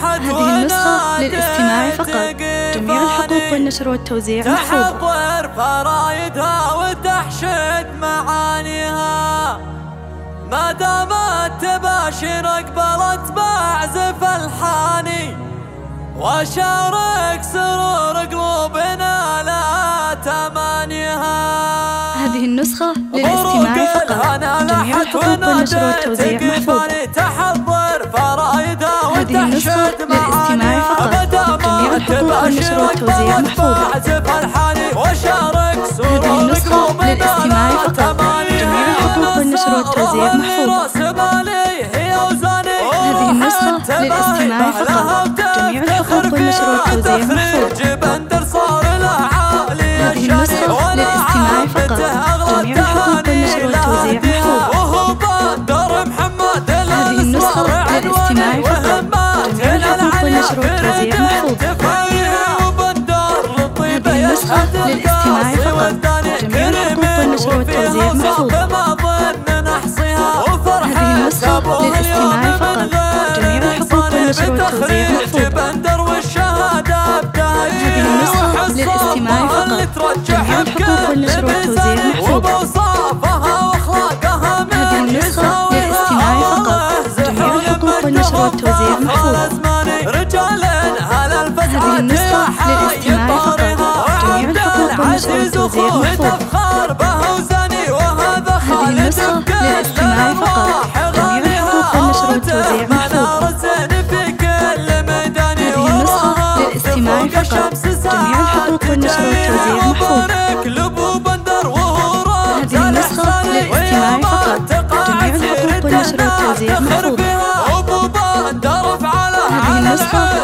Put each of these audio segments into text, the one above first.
هذه النسخة للاستماع فقط. جميع الحقوق والنشر والتوزيع محفوظة. تحضر فرايدها وتحشد معانيها، ما دامت تباشر أقبلت بعزف الحاني، وشارك سرور قلوبنا لا تمانيها. هذه النسخة للاستماع فقط. جميع الحقوق والنشر والتوزيع محفوظة. هذه النسخة للاستماع فقط. جميع الحقوق والنشر والتوزيع محفوظة. هذه النسخة للاستماع فقط. جميع الحقوق والنشر والتوزيع محفوظة. هذه النسخة للاستماع فقط. جميع الحقوق والنشر والتوزيع محفوظة. هذه النسخة للاستماع فقط. جميع الحقوق والنشر والتوزيع محفوظة. هذه النسخة للاستماع فقط. جميع الحقوق والنشر والتوزيع محفوظة. هذه النسخة للاستماع فقط. جميع الحقوق والنشر والتوزيع محفوظة. هذه النسخة للاستماع فقط. جميع الحقوق والنشر والتوزيع محفوظة. هذه النسخة للاستماع فقط. جميع الحقوق والنشر والتوزيع محفوظة. هذه النسخة للاستماع فقط. جميع الحقوق والنشر والتوزيع محفوظة. هذه النسخة للاستماع فقط. جميع الحقوق والنشر والتوزيع محفوظة. هذه النسخة للاستماع فقط. جميع الحقوق والنشر والتوزيع محفوظة. هذه النسخة للاستماع فقط. جميع الحقوق والنشر والتوزيع محفوظة. هذه النسخة للاستماع فقط. جميع الحقوق والنشر والتوزيع محفوظة. هذه النسخة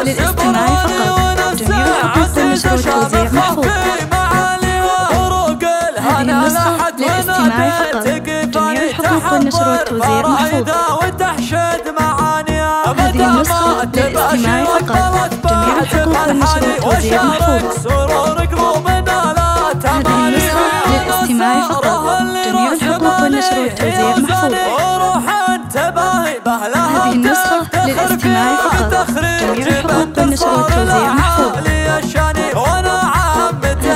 للاستماع فقط. جميع الحقوق والنشر والتوزيع محفوظة. هذه النسخة للاستماع فقط. جميع الحقوق والنشر والتوزيع محفوظة. هذه النسخة للاستماع فقط. جميع الحقوق والنشر والتوزيع محفوظة. هذه النسخة للاستماع فقط. جميع الحقوق والنشر والتوزيع محفوظة. هذه النسخة للاستماع فقط. جميع الحقوق والنشر والتوزيع محفوظة. هذه النسخة للاستماع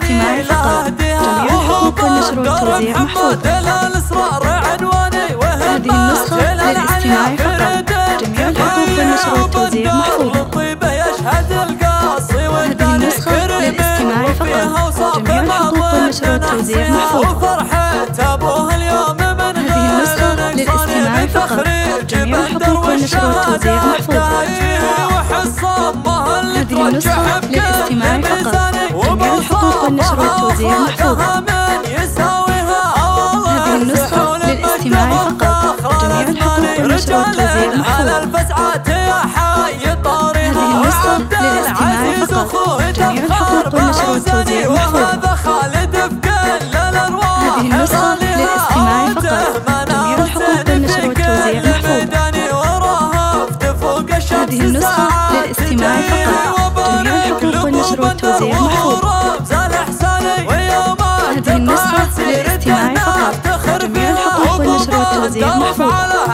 فقط. جميع الحقوق والنشر والتوزيع محفوظة. هذه النسخة للاستماع فقط. جميع الحقوق والنشر والتوزيع محفوظة. هذه النسخة للاستماع فقط. جميع الحقوق والنشر والتوزيع محفوظة. هذه النسخة للاستماع فقط. جميع الحقوق والنشر والتوزيع محفوظة. هذه النسخة للاستماع فقط. جميع الحقوق والنشر والتوزيع محفوظة. هذه النسخة للاستماع فقط. جميع الحقوق والنشر والتوزيع محفوظة. هذه النسخة للاستماع فقط. جميع الحقوق والنشر والتوزيع محفوظة. هذه النسخة للاستماع فقط. جميع الحقوق والنشر والتوزيع محفوظة. هذه النسخة للاستماع فقط. جميع الحقوق والنشر والتوزيع محفوظة. هذه النسخة للاستماع فقط. جميع الحقوق والنشر والتوزيع محفوظة.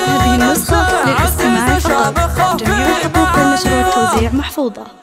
هذه النسخة للاستماع فقط. جميع الحقوق والنشر والتوزيع محفوظة.